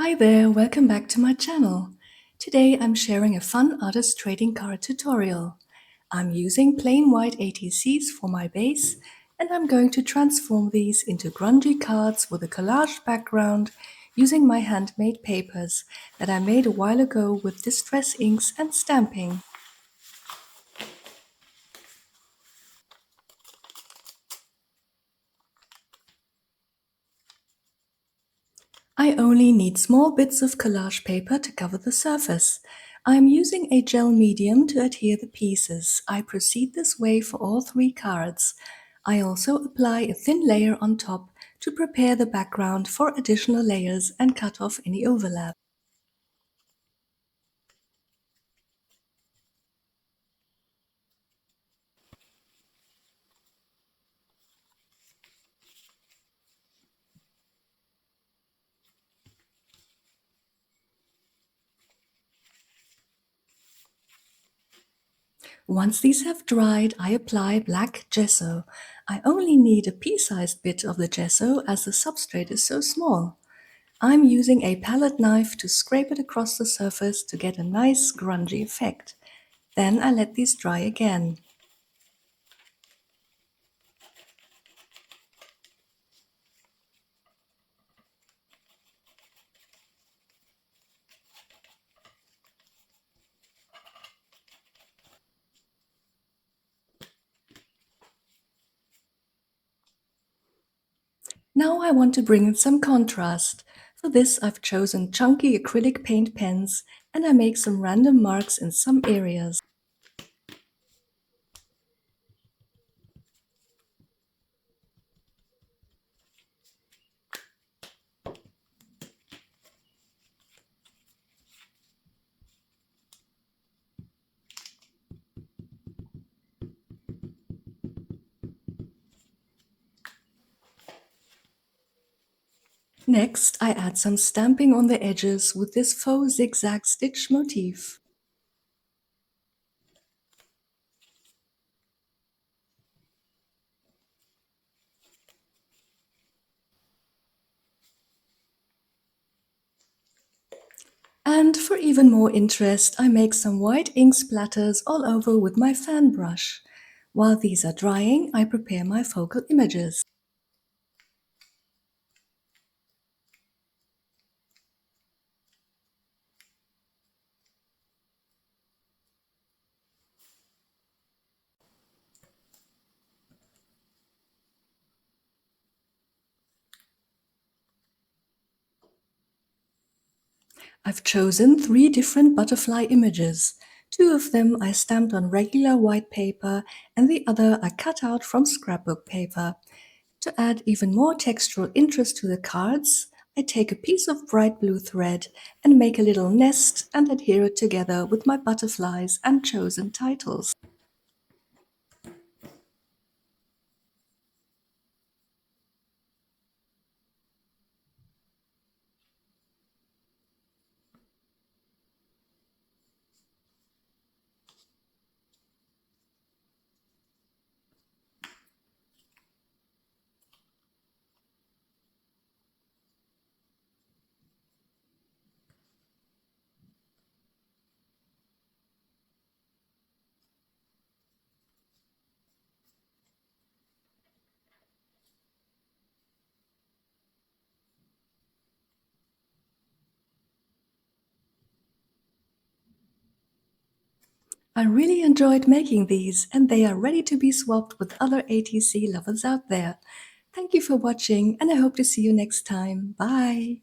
Hi there, welcome back to my channel. Today I'm sharing a fun artist trading card tutorial. I'm using plain white ATCs for my base and I'm going to transform these into grungy cards with a collage background using my handmade papers that I made a while ago with distress inks and stamping. I only need small bits of collage paper to cover the surface. I am using a gel medium to adhere the pieces. I proceed this way for all three cards. I also apply a thin layer on top to prepare the background for additional layers and cut off any overlap. Once these have dried, I apply black gesso. I only need a pea-sized bit of the gesso as the substrate is so small. I'm using a palette knife to scrape it across the surface to get a nice grungy effect. Then I let these dry again. Now I want to bring in some contrast. For this I've chosen chunky acrylic paint pens and I make some random marks in some areas. Next, I add some stamping on the edges with this faux zigzag stitch motif. And for even more interest, I make some white ink splatters all over with my fan brush. While these are drying, I prepare my focal images. I've chosen 3 different butterfly images. 2 of them I stamped on regular white paper and the other I cut out from scrapbook paper. To add even more textural interest to the cards, I take a piece of bright blue thread and make a little nest and adhere it together with my butterflies and chosen titles. I really enjoyed making these and they are ready to be swapped with other ATC lovers out there. Thank you for watching and I hope to see you next time. Bye!